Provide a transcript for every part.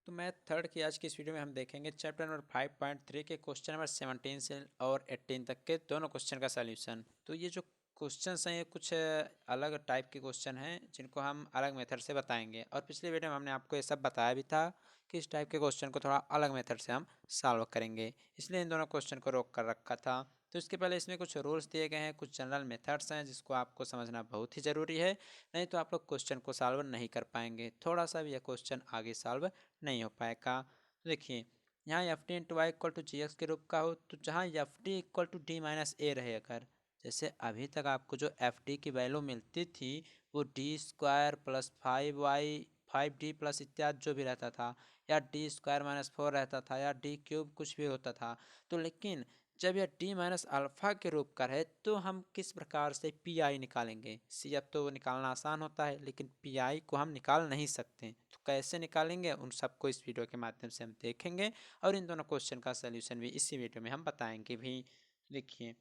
तो math third की आज की इस वीडियो में हम देखेंगे चैप्टर नंबर 5.3 के क्वेश्चन नंबर 17 से और 18 तक के दोनों क्वेश्चन का सॉल्यूशन। तो ये जो क्वेश्चंस हैं ये कुछ अलग टाइप के क्वेश्चन हैं जिनको हम अलग मेथड से बताएंगे। और पिछले वीडियो में हमने आपको ये सब बताया भी था कि इस टाइप के क्वेश्चन को थोड़ा अलग मेथड से हम सॉल्व करेंगे, इसलिए इन दोनों क्वेश्चन को रोक कर रखा था। तो इसके पहले इसमें कुछ रूल्स दिए गए हैं, कुछ जनरल मेथड्स हैं जिसको आपको समझना बहुत ही ज़रूरी है, नहीं तो आप लोग क्वेश्चन को सॉल्व नहीं कर पाएंगे। थोड़ा सा भी यह क्वेश्चन आगे सॉल्व नहीं हो पाएगा। तो देखिए यहाँ F T into Y equal to G X के रूप का हो, तो जहाँ F T equal to D minus A रहे, अगर जैसे अभी तक आपको जो एफ टी की वैल्यू मिलती थी वो D square plus 5y 5d plus इत्यादि जो भी रहता था, या डी स्क्वायर माइनस 4 रहता था, या डी क्यूब कुछ भी होता था। तो लेकिन जब यह डी माइनस अल्फ़ा के रूप का है तो हम किस प्रकार से पी आई निकालेंगे। सी एफ तो निकालना आसान होता है लेकिन पी आई को हम निकाल नहीं सकते, तो कैसे निकालेंगे उन सबको इस वीडियो के माध्यम से हम देखेंगे और इन दोनों क्वेश्चन का सलूशन भी इसी वीडियो में हम बताएंगे भी। देखिए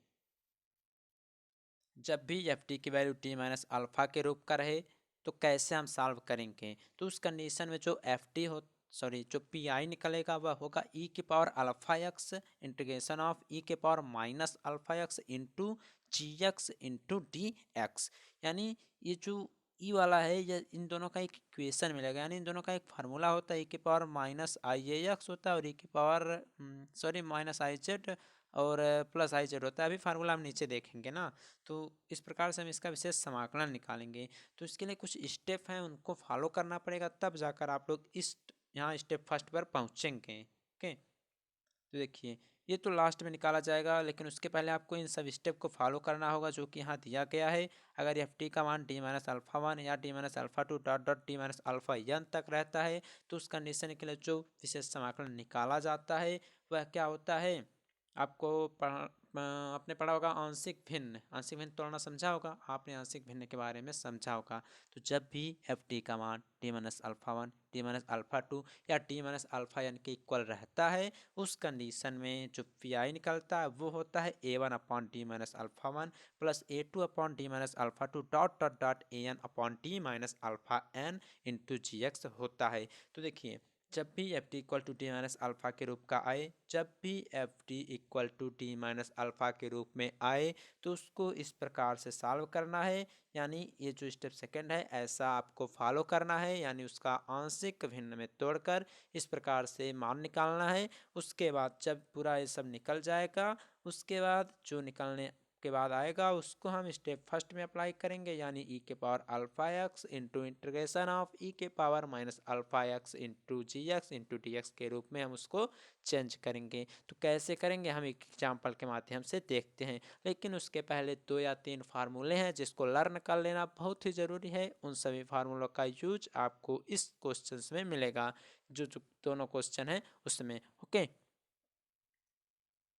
जब भी एफ टी की वैल्यू टी माइनस अल्फ़ा के रूप का रहे तो कैसे हम सॉल्व करेंगे। तो उस कंडीशन में जो एफ टी हो जो पी आई निकलेगा वह होगा ई के power alpha X integration of E के power minus alpha X into G X into D X. यानी ये जो ई वाला है ये इन दोनों का एक इक्वेशन मिलेगा, यानी इन दोनों का एक फार्मूला होता है। ई के power minus I A x होता है और ई के पावर माइनस आई जेड और प्लस आई जेड होता है। अभी फार्मूला हम नीचे देखेंगे ना, तो इस प्रकार से हम इसका विशेष समाकलन निकालेंगे। तो इसके लिए कुछ स्टेप हैं उनको फॉलो करना पड़ेगा, तब जाकर आप लोग इस यहाँ स्टेप फर्स्ट पर पहुँचेंगे। ओके, तो देखिए ये तो लास्ट में निकाला जाएगा, लेकिन उसके पहले आपको इन सब स्टेप को फॉलो करना होगा जो कि यहाँ दिया गया है। अगर एफ टी का मान डी माइनस अल्फ़ा वन या D minus alpha two dot dot D minus alpha N तक रहता है तो उस कंडीशन के लिए जो विशेष समाकलन निकाला जाता है वह क्या होता है। आपको आपने पढ़ा होगा आंशिक भिन्न। आंशिक भिन्न तोड़ना समझा होगा आपने, आंशिक भिन्न के बारे में समझा होगा। तो जब भी एफ टी का मान D minus alpha one D minus alpha to या डी माइनस अल्फ़ा एन के इक्वल रहता है उस कंडीशन में जो पी आई निकलता है वो होता है A one upon D minus alpha one plus A two upon D minus alpha two dot dot dot A N upon D minus alpha N into G X होता है। तो देखिए जब भी F T equal to D minus alpha के रूप का आए, जब भी F T equal to D minus alpha के रूप में आए तो उसको इस प्रकार से सॉल्व करना है। यानी ये जो स्टेप सेकंड है ऐसा आपको फॉलो करना है, यानी उसका आंशिक भिन्न में तोड़कर इस प्रकार से मान निकालना है। उसके बाद जब पूरा ये सब निकल जाएगा उसके बाद जो निकलने के बाद आएगा उसको हम स्टेप फर्स्ट में अप्लाई करेंगे, यानी ई के power alpha X into integration of E के power minus alpha X into G X into D X के रूप में हम उसको चेंज करेंगे। तो कैसे करेंगे हम एक एग्जाम्पल के माध्यम से देखते हैं, लेकिन उसके पहले 2 या 3 फार्मूले हैं जिसको लर्न कर लेना बहुत ही ज़रूरी है। उन सभी फार्मूलों का यूज आपको इस क्वेश्चन में मिलेगा, जो जो दोनों क्वेश्चन हैं उसमें। ओके,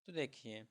तो देखिए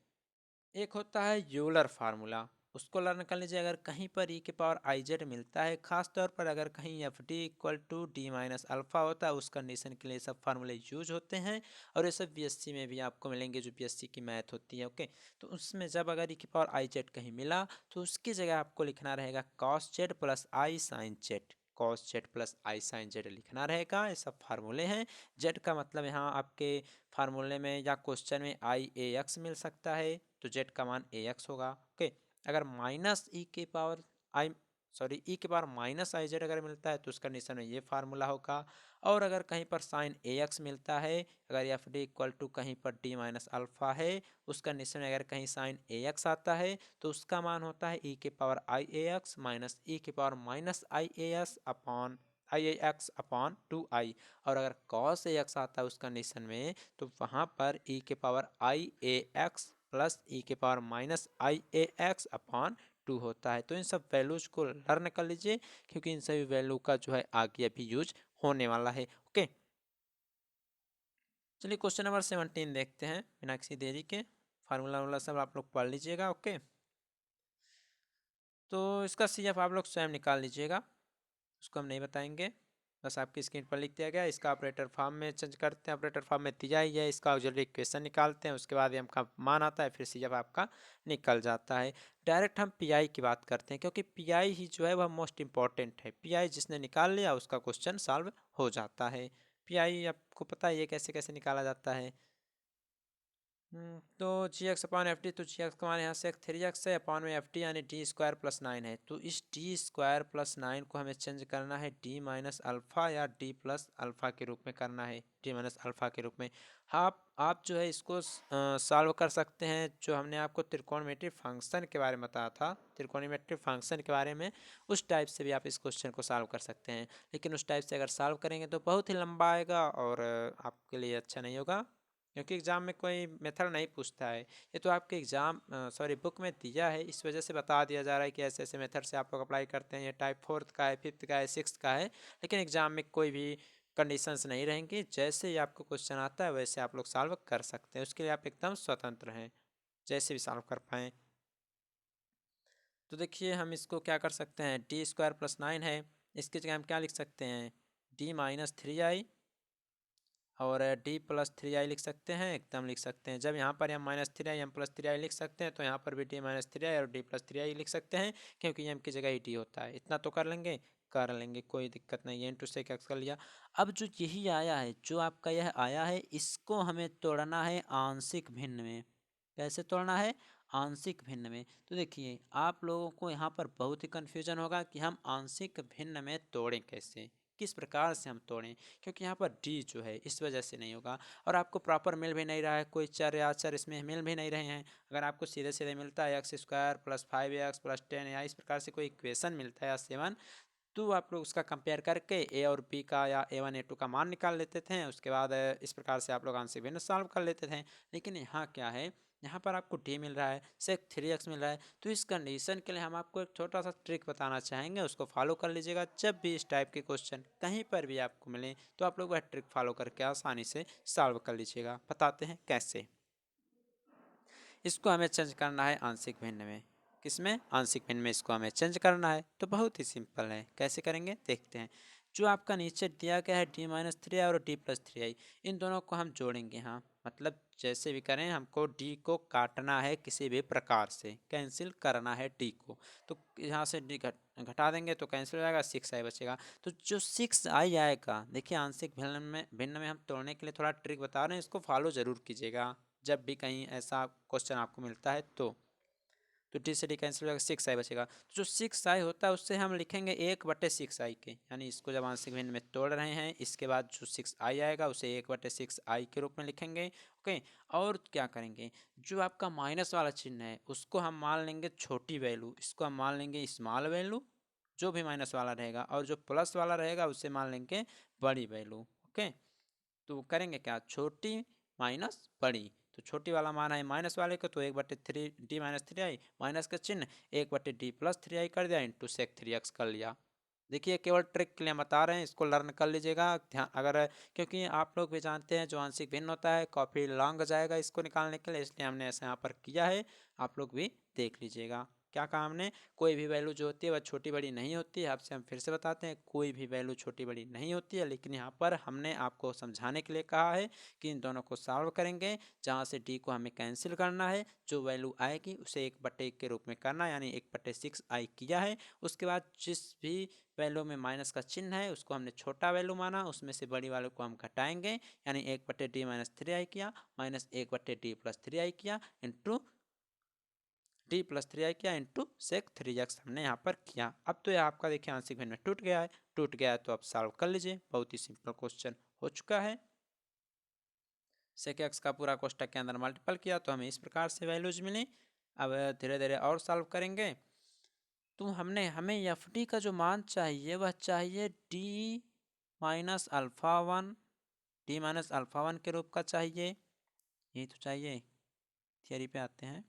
एक होता है यूलर फार्मूला, उसको लर्न कर लीजिए। अगर कहीं पर ई के पावर आई जेड मिलता है, खास तौर पर अगर कहीं F D equal to D minus alpha होता है उस कंडीशन के लिए सब फार्मूले यूज होते हैं। और ये सब बी एस सी में भी आपको मिलेंगे, जो बी एस सी की मैथ होती है। ओके, तो उसमें जब अगर ई के पावर आई जेड कहीं मिला तो उसकी जगह आपको लिखना रहेगा cos Z plus I sine Z. Cos Z plus I sine Z लिखना रहेगा। ये सब फार्मूले हैं। जेड का मतलब यहाँ आपके फार्मूले में या क्वेश्चन में आई ए एक्स मिल सकता है, तो जेड का मान ए एक्स होगा। ओके, अगर माइनस ई के पावर आई ई के पावर माइनस आई जेड अगर मिलता है तो उस कंडीशन में ये फार्मूला होगा। और अगर कहीं पर साइन ए एक्स मिलता है, अगर एफ डी इक्वल टू कहीं पर डी माइनस अल्फ़ा है उस कंडीशन में अगर कहीं साइन ए एक्स आता है तो उसका मान होता है ई के power I A X minus E के power minus I A S upon I A X upon two I. और अगर कॉस ए एक्स आता है उस कंडीशन में तो वहाँ पर ई के power I A x plus ई के power minus I A X upon to होता है। तो इन सब वैल्यूज को लर्न कर लीजिए क्योंकि इन सभी वैल्यू का जो है आगे अभी यूज होने वाला है। ओके, चलिए क्वेश्चन नंबर 17 देखते हैं बिना किसी देरी के। फार्मूला वार्मूला सब आप लोग पढ़ लीजिएगा। ओके, तो इसका सी एफ आप लोग स्वयं निकाल लीजिएगा, उसको हम नहीं बताएंगे, बस आपकी स्क्रीन पर लिख दिया गया। इसका ऑपरेटर फॉर्म में चेंज करते हैं, ऑपरेटर फॉर्म में दिया ही है। इसका ऑक्सिलरी इक्वेशन निकालते हैं, उसके बाद का मान आता है, फिर सी जब आपका निकल जाता है। डायरेक्ट हम पीआई की बात करते हैं क्योंकि पीआई ही जो है वह मोस्ट इंपॉर्टेंट है। पीआई जिसने निकाल लिया उसका क्वेश्चन सॉल्व हो जाता है। पी आई आपको पता है ये कैसे कैसे निकाला जाता है। तो जी एक्स अपॉन एफ डी, तो जी एक्स का मान यहाँ से एक 3x है, अपॉन में एफ डी यानी डी स्क्वायर प्लस 9 है। तो इस डी स्क्वायर प्लस 9 को हमें चेंज करना है डी माइनस अल्फ़ा या डी प्लस अल्फ़ा के रूप में करना है, डी माइनस अल्फ़ा के रूप में। आप जो है इसको सॉल्व कर सकते हैं, जो हमने आपको त्रिकोणमितीय फंक्शन के बारे में बताया था, त्रिकोणमितीय फंक्शन के बारे में, उस टाइप से भी आप इस क्वेश्चन को सॉल्व कर सकते हैं। लेकिन उस टाइप से अगर सॉल्व करेंगे तो बहुत ही लंबा आएगा और आपके लिए अच्छा नहीं होगा, क्योंकि एग्ज़ाम में कोई मेथड नहीं पूछता है। ये तो आपके एग्ज़ाम बुक में दिया है, इस वजह से बता दिया जा रहा है कि ऐसे ऐसे मेथड से आप लोग अप्लाई करते हैं। ये टाइप 4th का है, 5th का है, 6th का है, लेकिन एग्ज़ाम में कोई भी कंडीशंस नहीं रहेंगी। जैसे ही आपको क्वेश्चन आता है वैसे आप लोग सॉल्व कर सकते हैं, उसके लिए आप एकदम स्वतंत्र हैं, जैसे भी सॉल्व कर पाएँ। तो देखिए हम इसको क्या कर सकते हैं, डी स्क्वायर प्लस 9 है, इसकी जगह हम क्या लिख सकते हैं, डी माइनस 3i और डी प्लस 3i लिख सकते हैं, एकदम लिख सकते हैं। जब यहाँ पर हम minus 3i M plus 3i लिख सकते हैं, तो यहाँ पर भी डी माइनस 3i और डी प्लस 3i लिख सकते हैं, क्योंकि एम की जगह ही डी होता है। इतना तो कर लेंगे, कोई दिक्कत नहीं है। इंटू से क्या कर लिया। अब जो यही आया है, जो आपका यह आया है, इसको हमें तोड़ना है आंशिक भिन्न में। कैसे तोड़ना है, आंशिक भिन्न में। तो देखिए आप लोगों को यहाँ पर बहुत ही कन्फ्यूजन होगा कि हम आंशिक भिन्न में तोड़ें कैसे, किस प्रकार से हम तोड़ें, क्योंकि यहाँ पर डी जो है इस वजह से नहीं होगा, और आपको प्रॉपर मिल भी नहीं रहा है, कोई चर या चर इसमें मिल भी नहीं रहे हैं। अगर आपको सीधे सीधे मिलता है x square plus 5x plus 10 या इस प्रकार से कोई इक्वेशन मिलता है या 7, तो आप लोग उसका कंपेयर करके ए और बी का या A1 A2 का मान निकाल लेते थे। उसके बाद इस प्रकार से आप लोग आंशिक भिन्न सॉल्व कर लेते थे। लेकिन यहाँ क्या है, यहाँ पर आपको डी मिल रहा है, सेक 3x मिल रहा है। तो इस कंडीशन के लिए हम आपको एक छोटा सा ट्रिक बताना चाहेंगे, उसको फॉलो कर लीजिएगा। जब भी इस टाइप के क्वेश्चन कहीं पर भी आपको मिले तो आप लोग वह ट्रिक फॉलो करके आसानी से सॉल्व कर लीजिएगा। बताते हैं कैसे। इसको हमें चेंज करना है आंशिक भिन्न में। किसमें, आंशिक भिन्न में इसको हमें चेंज करना है। तो बहुत ही सिंपल है, कैसे करेंगे देखते हैं। जो आपका नीचे दिया गया है डी माइनस 3i और डी प्लस 3i, इन दोनों को हम जोड़ेंगे। हाँ मतलब जैसे भी करें, हमको डी को काटना है, किसी भी प्रकार से कैंसिल करना है डी को। तो यहाँ से डी घटा देंगे तो कैंसिल हो जाएगा, 6i बचेगा। तो जो 6i आएगा, देखिए आंशिक भिन्न में हम तोड़ने के लिए थोड़ा ट्रिक बता रहे हैं, इसको फॉलो ज़रूर कीजिएगा जब भी कहीं ऐसा क्वेश्चन आपको मिलता है। तो डी से डी कैंसिल हो जाएगा, 6i बचेगा। तो जो 6i होता है उससे हम लिखेंगे 1/6i के, यानी इसको जब आंशिक भिन्न में तोड़ रहे हैं, इसके बाद जो 6i आएगा उसे 1/6i के रूप में लिखेंगे। ओके, और क्या करेंगे, जो आपका माइनस वाला चिन्ह है उसको हम मान लेंगे छोटी वैल्यू, इसको हम मान लेंगे स्मॉल वैल्यू, जो भी माइनस वाला रहेगा, और जो प्लस वाला रहेगा उसे मान लेंगे बड़ी वैल्यू। ओके, तो करेंगे क्या, छोटी माइनस बड़ी। तो छोटी वाला मान है माइनस वाले को, तो 1/3 डी माइनस 3i, माइनस का चिन्ह 1/d प्लस 3i कर दिया, इंटू सेक 3x कर लिया। देखिए केवल ट्रिक के लिए बता रहे हैं, इसको लर्न कर लीजिएगा ध्यान, अगर क्योंकि आप लोग भी जानते हैं जो आंशिक भिन्न होता है काफ़ी लॉन्ग हो जाएगा इसको निकालने के लिए, इसलिए हमने ऐसा यहाँ पर किया है। आप लोग भी देख लीजिएगा। क्या कहा हमने, कोई भी वैल्यू जो होती है वह छोटी बड़ी नहीं होती है। आपसे हम फिर से बताते हैं, कोई भी वैल्यू छोटी बड़ी नहीं होती है, लेकिन यहाँ पर हमने आपको समझाने के लिए कहा है कि इन दोनों को सॉल्व करेंगे, जहाँ से डी को हमें कैंसिल करना है, जो वैल्यू आएगी उसे 1/1 के रूप में करना है, यानी 1/6i किया है। उसके बाद जिस भी वैल्यू में माइनस का चिन्ह है उसको हमने छोटा वैल्यू माना, उसमें से बड़ी वाले को हम घटाएंगे, यानी 1/d माइनस 3i किया, माइनस 1/d प्लस 3i किया, इंटू डी प्लस 3i किया, इंटू सेक 3x हमने यहाँ पर किया। अब तो ये आपका देखिए आंशिक भिन्न में टूट गया है, तो आप सॉल्व कर लीजिए। बहुत ही सिंपल क्वेश्चन हो चुका है। सेक एक्स का पूरा कोष्टक के अंदर मल्टीपल किया तो हमें इस प्रकार से वैल्यूज मिली। अब धीरे धीरे और सॉल्व करेंगे। तो हमें एफ डी का जो मान चाहिए वह चाहिए D minus alpha one, D minus alpha one के रूप का चाहिए, यही तो चाहिए। थियरी पे आते हैं,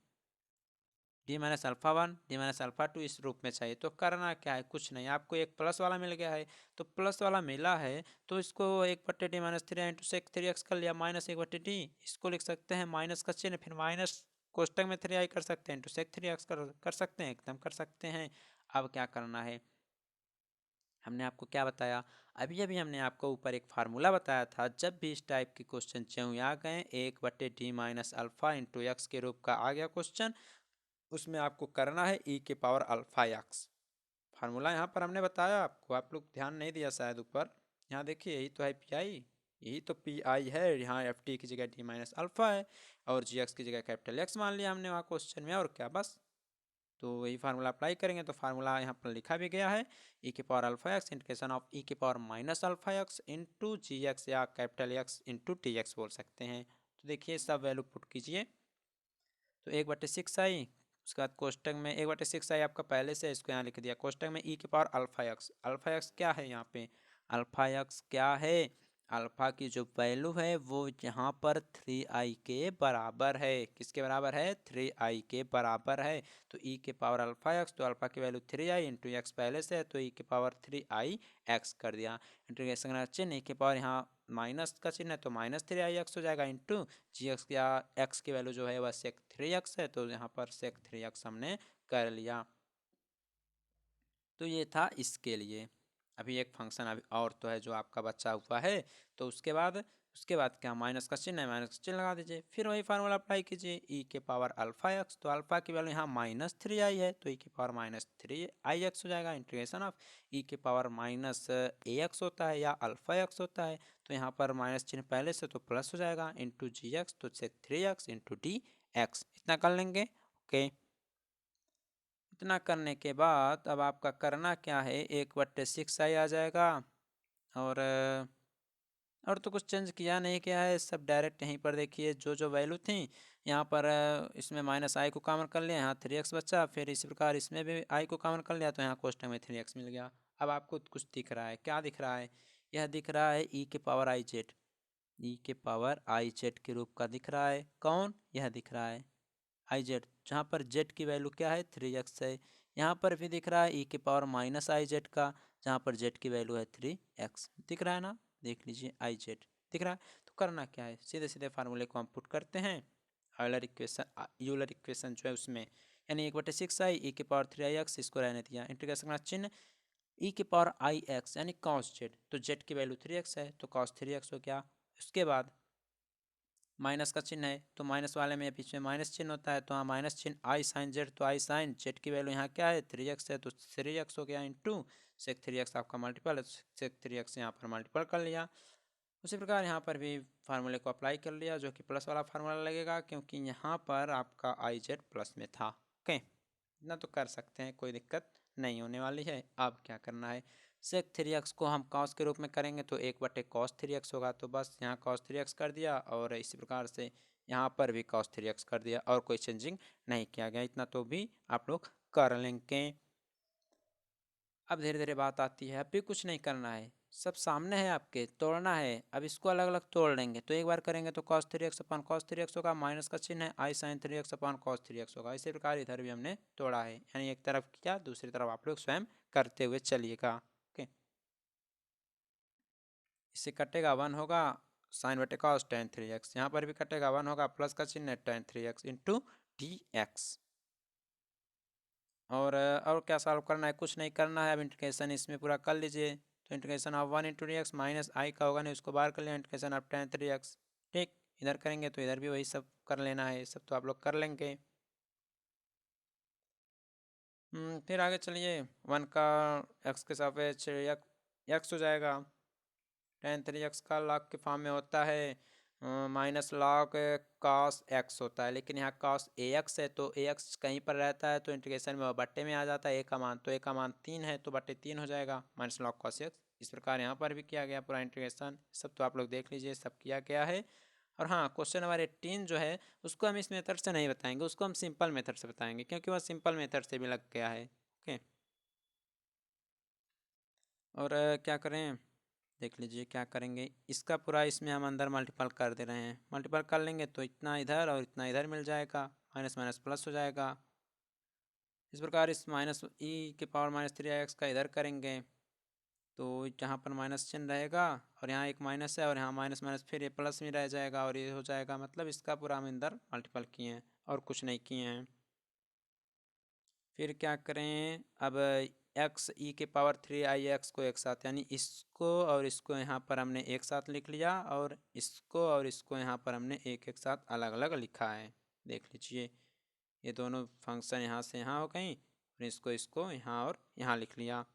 D minus alpha one, D minus alpha to इस रूप में चाहिए। तो करना क्या है, कुछ नहीं, आपको एक प्लस वाला मिल गया है, तो प्लस वाला मिला है तो इसको 1/d minus 3 into sec 3x कर लिया, माइनस 1/d, इसको लिख सकते हैं माइनस का चिन्ह, फिर माइनस कोष्टक में 3i कर सकते हैं, इंटू सेक 3x कर सकते हैं, एकदम कर सकते हैं। अब क्या करना है, हमने आपको क्या बताया, अभी अभी हमने आपको ऊपर एक फार्मूला बताया था, जब भी इस टाइप के क्वेश्चन च्यों आ गए 1/d minus alpha into x के रूप का आ गया क्वेश्चन, उसमें आपको करना है e के पावर अल्फ़ा एक्स। फार्मूला यहाँ पर हमने बताया आपको, आप लोग ध्यान नहीं दिया शायद ऊपर, यहाँ देखिए यही तो है पी आई, यही तो पी आई है, यहाँ एफ टी की जगह टी माइनस अल्फा है और जी एक्स की जगह कैपिटल एक्स मान लिया हमने वहाँ क्वेश्चन में, और क्या बस। तो वही फार्मूला अप्लाई करेंगे, तो फार्मूला यहाँ पर लिखा भी गया है, ई के power alpha X integration of E के power minus alpha X into G X या capital X into T X बोल सकते हैं। तो देखिए सब वैल्यू पुट कीजिए, तो 1/6 आई, उसके बाद कोष्टक में 1/6 आई आपका पहले से, इसको यहाँ लिख दिया कोष्टक में ई के पावर अल्फा एक्स क्या है यहाँ पे, अल्फा एक्स क्या है, अल्फा की जो वैल्यू है वो यहाँ पर 3i के बराबर है, किसके बराबर है, 3i के बराबर है। तो ई के पावर अल्फा एक्स, तो अल्फा की वैल्यू 3i इंटू एक्स पहले से है, तो ई के पावर 3i एक्स कर दिया, इंटीग्रेशन का चिन्ह, ई के पावर यहाँ माइनस का चिन्ह है तो माइनस 3i एक्स हो जाएगा, इंटू जी एक्स या एक्स की वैल्यू जो है वह सेक 3x है, तो यहाँ पर सेक 3x हमने कर लिया। तो ये था इसके लिए। अभी एक फंक्शन अभी और तो है जो आपका बचा हुआ है, तो उसके बाद क्या, माइनस का चिन्ह है, माइनस का चिन्ह लगा दीजिए, फिर वही फार्मूला अप्लाई कीजिए, ई के पावर अल्फा एक्स, तो अल्फा की वैल्यू यहाँ माइनस 3i है, तो ई के पावर माइनस 3i x हो जाएगा, इंटीग्रेशन ऑफ ई के पावर माइनस ए एक्स होता है या अल्फा एक्स होता है, तो यहाँ पर माइनस चिन्ह पहले से तो प्लस हो जाएगा, इंटू जी एक्स, तो सेक 3x इंटू डी एक्स, इतना कर लेंगे। ओके, इतना करने के बाद अब आपका करना क्या है, 1/6 आ जाएगा, और तो कुछ चेंज किया नहीं, किया है सब डायरेक्ट यहीं पर देखिए जो जो वैल्यू थी यहाँ पर, इसमें माइनस आई को कॉमन कर लिया, यहाँ 3x बचा, फिर इसी प्रकार इसमें भी आई को कॉमन कर लिया, तो यहाँ कोष्टक में 3x मिल गया। अब आपको कुछ दिख रहा है, क्या दिख रहा है, यह दिख रहा है ई के पावर आई जेड, ई के पावर आई जेड के रूप का दिख रहा है, कौन, यह दिख रहा है आई जेड, जहाँ पर जेड की वैल्यू क्या है 3x है। यहाँ पर भी दिख रहा है ई के पावर माइनस आई जेड का, जहाँ पर जेड की वैल्यू है 3x, दिख रहा है ना, देख लीजिए आई जेड दिख रहा है। तो करना क्या है, सीधे सीधे फार्मूले को हम पुट करते हैं, यूलर इक्वेशन जो है उसमें, यानी 1/6 आई ई के पावर 3i x, इसको रहने दिया, इंटीग्रेशन का चिन्ह ई के पावर आई एक्स यानी कॉस जेड, तो जेड की वैल्यू 3x है तो कॉस 3x हो गया। उसके बाद माइनस का चिन्ह है, तो माइनस वाले में बीच में माइनस चिन्ह होता है, तो हाँ माइनस चिन्ह आई साइन जेड, तो आई साइन जेड की वैल्यू यहाँ क्या है 3x है, तो 3x हो गया, इंटू सेक 3x आपका मल्टीपल है, सेक 3x यहाँ पर मल्टीपल कर लिया। उसी प्रकार यहाँ पर भी फार्मूले को अप्लाई कर लिया, जो कि प्लस वाला फार्मूला लगेगा क्योंकि यहाँ पर आपका आई जेड प्लस में था। ओके, इतना तो कर सकते हैं, कोई दिक्कत नहीं होने वाली है। अब क्या करना है, सेक 3x को हम कॉस के रूप में करेंगे तो 1/cos 3x होगा, तो बस यहाँ cos 3x कर दिया, और इसी प्रकार से यहाँ पर भी cos 3x कर दिया, और कोई चेंजिंग नहीं किया गया, इतना तो भी आप लोग कर लेंगे। अब धीरे धीरे बात आती है, अब भी कुछ नहीं करना है, सब सामने है आपके, तोड़ना है। अब इसको अलग अलग तोड़ लेंगे, तो एक बार करेंगे तो cos 3x upon cos 3x होगा, माइनस का चिन्ह है आई sign 3x upon cos 3x होगा। इसी प्रकार इधर भी हमने तोड़ा है, यानी एक तरफ किया दूसरी तरफ आप लोग स्वयं करते हुए चलिएगा। ओके, इससे कटेगा 1 होगा साइन बटे cos tan 3x, यहाँ पर भी कटेगा 1 होगा, प्लस का चिन्ह है tan 3x into D x. और क्या सॉल्व करना है, कुछ नहीं करना है, अब इंटीग्रेशन इसमें पूरा कर लीजिए, तो integration of 1 into D X minus I का होगा नहीं, उसको बाहर कर लिया, इंटीग्रेशन ऑफ tan 3x, ठीक, इधर करेंगे तो इधर भी वही सब कर लेना है, ये सब तो आप लोग कर लेंगे। फिर आगे चलिए, 1 का एक्स के सापेक्ष एक्स हो जाएगा, tan 3x का लॉग के फॉर्म में होता है माइनस लॉग cos x होता है, लेकिन यहाँ cos ax है, तो ax कहीं पर रहता है तो इंटीग्रेशन में बट्टे में आ जाता है, a का मान, तो a का मान 3 है तो बट्टे 3 हो जाएगा, माइनस लॉग cos x। इस प्रकार यहाँ पर भी किया गया पूरा इंटीग्रेशन, सब तो आप लोग देख लीजिए, सब किया गया है। और हाँ, क्वेश्चन नंबर 18 जो है उसको हम इस मेथड से नहीं बताएंगे, उसको हम सिंपल मेथड से बताएंगे, क्योंकि वह सिंपल मेथड से भी लग गया है। ओके, और क्या करें, देख लीजिए क्या करेंगे, इसका पूरा इसमें हम अंदर मल्टीपल कर दे रहे हैं, मल्टीपल कर लेंगे तो इतना इधर और इतना इधर मिल जाएगा, माइनस माइनस प्लस हो जाएगा। इस प्रकार इस माइनस ई के पावर माइनस 3x का इधर करेंगे तो जहाँ पर माइनस चिन्ह रहेगा और यहाँ एक माइनस है और यहाँ माइनस माइनस फिर ये प्लस में रह जाएगा और ये हो जाएगा, मतलब इसका पूरा हम अंदर मल्टीपल किए हैं और कुछ नहीं किए हैं। फिर क्या करें, अब एक्स ई के पावर 3i x को एक साथ, यानी इसको और इसको यहाँ पर हमने एक साथ लिख लिया, और इसको और इसको यहाँ पर हमने एक एक साथ अलग अलग लिखा है। देख लीजिए, ये दोनों फंक्शन यहाँ से यहाँ हो गई, और इसको इसको यहाँ और यहाँ लिख लिया।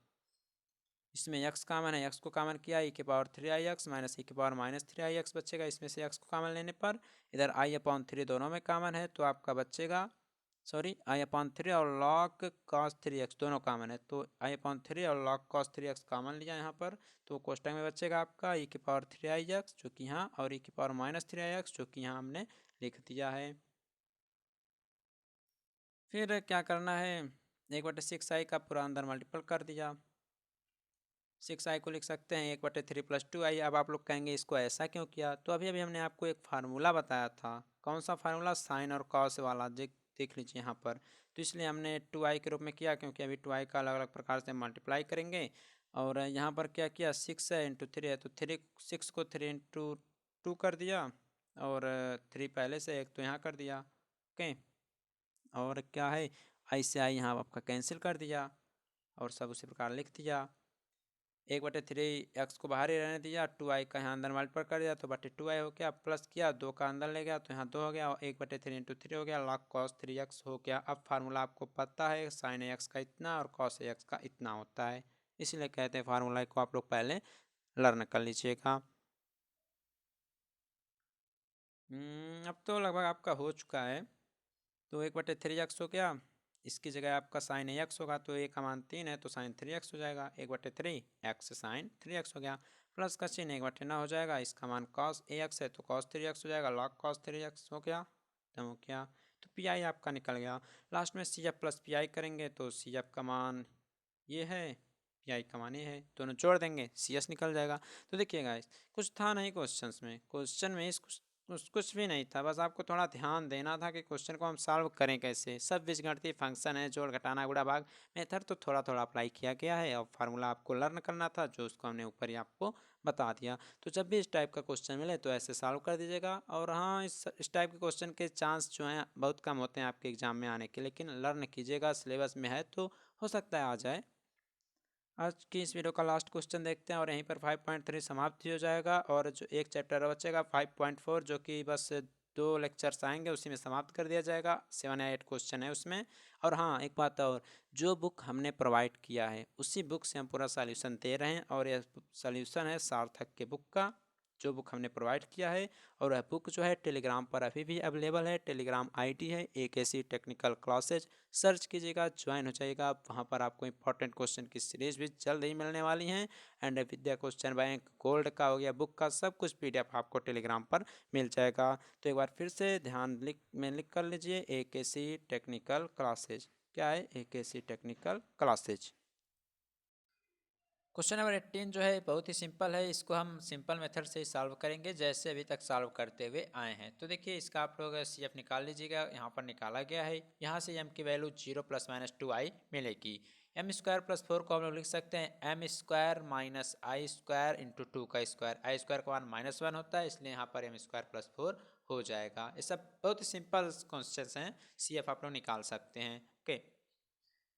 इसमें x कॉमन है, x को कॉमन किया, e की पावर 3i(x) माइनस e की पावर माइनस 3i(x) बचेगा। इसमें से x को कॉमन लेने पर इधर i/3 दोनों में कॉमन है तो आपका बचेगा, सॉरी i/3 और log cos 3x दोनों कॉमन है तो i/3 और log cos 3x कॉमन लिया यहाँ पर, तो कोष्टक में बचेगा आपका e की पावर 3i(x) जो कि यहाँ, और e की पावर माइनस 3i(x) जो कि यहाँ हमने लिख दिया है। फिर क्या करना है, 1/6i का पूरा अंदर मल्टीपल कर दिया, 6i को लिख सकते हैं 1/3 + 2i। अब आप लोग कहेंगे इसको ऐसा क्यों किया, तो अभी अभी हमने आपको एक फार्मूला बताया था। कौन सा फार्मूला, साइन और कॉस वाला, देख लीजिए यहाँ पर। तो इसलिए हमने 2i के रूप में किया, क्योंकि अभी 2i का अलग अलग प्रकार से मल्टीप्लाई करेंगे। और यहाँ पर क्या किया, 6 है इंटू 3 है तो 6 को 3 इंटू 2 कर दिया, और 3 पहले से एक तो यहाँ कर दिया। ओके, और क्या है, आई से आई यहाँ आपका कैंसिल कर दिया और सब उसी प्रकार लिख दिया। 1/3 x को बाहर ही रहने दिया, 2i का यहाँ अंदर मल्टीपल कर दिया तो 2i हो गया, प्लस किया 2 का अंदर ले गया तो यहाँ 2 हो गया, और 1/3 इंटू 3 हो गया, log cos 3x हो गया। अब फार्मूला आपको पता है, sin ax का इतना और cos ax का इतना होता है, इसलिए कहते हैं फार्मूला को आप लोग पहले लर्न कर लीजिएगा। अब तो लगभग आपका हो चुका है। तो 1/3x हो गया, इसकी जगह आपका साइन एक्स होगा, तो ए का मान 3 है तो साइन 3x हो जाएगा, 1/3 x साइन 3x हो गया, प्लस का चिन्ह 1/9 हो जाएगा, इसका मान cos ax है तो cos 3x हो जाएगा, log cos 3x हो गया, तो हो गया, तो पी आई आपका निकल गया। लास्ट में C F plus P I करेंगे तो सी एफ का मान ये है, पी आई का मान ये है, दोनों जोड़ देंगे सी एस निकल जाएगा। तो देखिएगा, कुछ था नहीं क्वेश्चन में इस कुछ भी नहीं था, बस आपको थोड़ा ध्यान देना था कि क्वेश्चन को हम सॉल्व करें कैसे। सब बीजगणितीय फंक्शन है, जोड़ घटाना गुणा भाग, मेथड तो थोड़ा थोड़ा अप्लाई किया गया है, और फार्मूला आपको लर्न करना था जो उसको हमने ऊपर ही आपको बता दिया। तो जब भी इस टाइप का क्वेश्चन मिले तो ऐसे सॉल्व कर दीजिएगा। और हाँ, इस टाइप के क्वेश्चन के चांस जो हैं बहुत कम होते हैं आपके एग्जाम में आने के, लेकिन लर्न कीजिएगा, सिलेबस में है तो हो सकता है आ जाए। आज की इस वीडियो का लास्ट क्वेश्चन देखते हैं और यहीं पर 5.3 समाप्त हो जाएगा, और जो एक चैप्टर बचेगा 5.4 जो कि बस 2 लेक्चर्स आएंगे उसी में समाप्त कर दिया जाएगा। 7 या 8 क्वेश्चन है उसमें। और हाँ, एक बात और, जो बुक हमने प्रोवाइड किया है उसी बुक से हम पूरा सॉल्यूशन दे रहे हैं, और यह सॉल्यूशन है सार्थक के बुक का, जो बुक हमने प्रोवाइड किया है। और वह बुक जो है टेलीग्राम पर अभी भी अवेलेबल है, टेलीग्राम आईडी है AKC टेक्निकल क्लासेज, सर्च कीजिएगा, ज्वाइन हो जाइएगा। वहाँ पर आपको इंपॉर्टेंट क्वेश्चन की सीरीज भी जल्द ही मिलने वाली हैं, and Vidya question bank gold का हो गया, बुक का सब कुछ PDF आपको टेलीग्राम पर मिल जाएगा। तो एक बार फिर से ध्यान लिख कर लीजिए, AKC टेक्निकल क्लासेज। क्या है, AKC technical classes. Question number 18 जो है बहुत ही सिंपल है, इसको हम सिंपल मेथड से ही सॉल्व करेंगे जैसे अभी तक सॉल्व करते हुए आए हैं। तो देखिए, इसका आप लोग CF निकाल लीजिएगा, यहाँ पर निकाला गया है। यहाँ से m की वैल्यू 0 ± 2i मिलेगी। m² + 4 को हम लोग लिख सकते हैं m² - i² इंटू 2 का स्क्वायर, i² का मान -1 होता है, इसलिए यहाँ पर m² + 4 हो जाएगा। ये सब बहुत ही सिंपल क्वेश्चन हैं, CF आप लोग निकाल सकते हैं। ओके,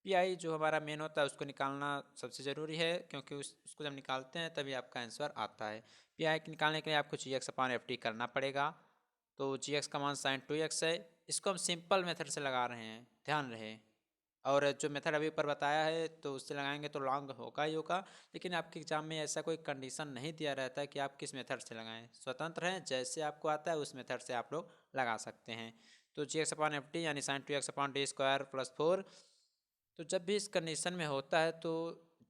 पी जो हमारा मेन होता है उसको निकालना सबसे ज़रूरी है, क्योंकि उसको जब निकालते हैं तभी आपका आंसर आता है। पी निकालने के लिए आपको GX/FT करना पड़ेगा, तो GX का मान sin 2x है। इसको हम सिंपल मेथड से लगा रहे हैं, ध्यान रहे। और जो मेथड अभी ऊपर बताया है तो उससे लगाएंगे तो लॉन्ग होगा ही होगा, लेकिन आपके एग्जाम में ऐसा कोई कंडीशन नहीं दिया रहता है कि आप किस मेथड से लगाएं, स्वतंत्र हैं, जैसे आपको आता है उस मेथड से आप लोग लगा सकते हैं। तो GX/FT यानी sin 2x/d² + 4, तो जब भी इस कंडीशन में होता है तो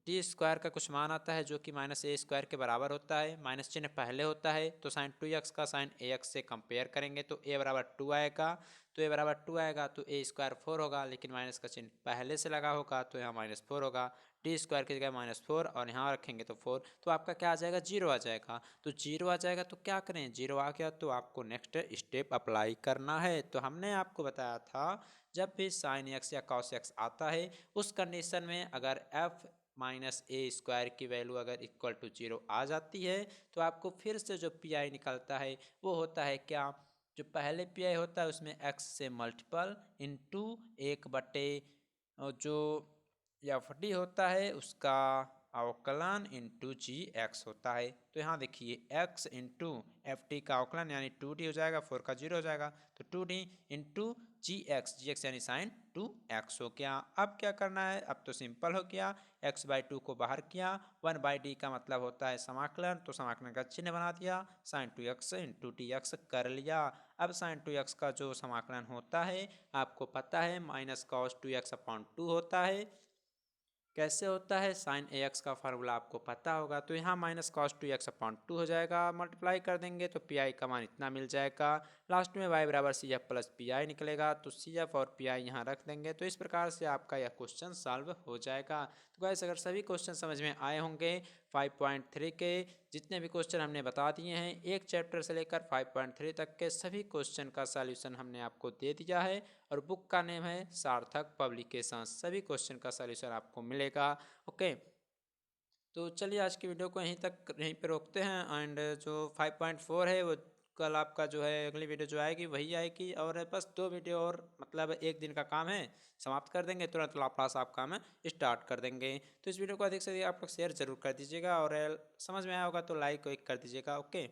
t² का कुछ मान आता है जो कि -a² के बराबर होता है, माइनस चिन्ह पहले होता है, तो sin 2x का sin ax से कंपेयर करेंगे तो a बराबर 2 आएगा, तो a बराबर 2 आएगा तो a² 4 होगा, लेकिन माइनस का चिन्ह पहले से लगा होगा तो यहाँ -4 होगा, t² की जगह -4 और यहाँ रखेंगे तो 4, तो आपका क्या आ जाएगा, 0 आ जाएगा। तो 0 आ जाएगा तो क्या करें, 0 आ गया तो आपको नेक्स्ट स्टेप अप्लाई करना है। तो हमने आपको बताया था, जब भी sin x या cos x आता है उस कंडीशन में अगर f -a² की वैल्यू अगर इक्वल टू 0 आ जाती है तो आपको फिर से जो पी निकलता है वो होता है क्या, जो पहले पी होता है उसमें x से मल्टीपल इंटू 1/, जो FD होता है उसका अवकलन इंटू जी एक्स होता है। तो यहाँ देखिए x इंटू एफ टी का अवकलन यानी 2t हो जाएगा, 4 का 0 हो जाएगा, तो 2t इंटू जी एक्स यानी साइन 2x हो गया। अब क्या करना है, अब तो सिंपल हो गया, x/2 को बाहर किया, 1/d का मतलब होता है समाकलन, तो समाकलन का चिन्ह बना दिया, sign 2x into T x कर लिया। अब साइन 2x का जो समाकलन होता है आपको पता है माइनस कॉस 2x अपॉन 2 होता है। कैसे होता है, साइन ए एक्स का फार्मूला आपको पता होगा, तो यहाँ माइनस कॉस 2x अपॉन 2 हो जाएगा, मल्टीप्लाई कर देंगे तो पी आई का मान इतना मिल जाएगा, लास्ट में y बराबर C F plus P I निकलेगा, तो सी एफ और पी आई यहाँ रख देंगे। तो इस प्रकार से आपका यह क्वेश्चन सॉल्व हो जाएगा। तो गाइस अगर सभी क्वेश्चन समझ में आए होंगे 5.3 के जितने भी क्वेश्चन हमने बता दिए हैं, एक चैप्टर से लेकर 5.3 तक के सभी क्वेश्चन का सॉल्यूशन हमने आपको दे दिया है, और बुक का नेम है सार्थक पब्लिकेशन। सभी क्वेश्चन का सॉल्यूशन आपको मिलेगा। ओके, तो चलिए आज की वीडियो को यहीं पे रोकते हैं, एंड जो 5.4 है वो कल आपका जो है अगली वीडियो जो आएगी वही आएगी, और बस 2 वीडियो और मतलब एक दिन का काम है, समाप्त कर देंगे, तुरंत लाप्लास आप काम स्टार्ट कर देंगे। तो इस वीडियो को अधिक से अधिक आप लोग शेयर जरूर कर दीजिएगा, और समझ में आया होगा तो लाइक कर दीजिएगा। ओके।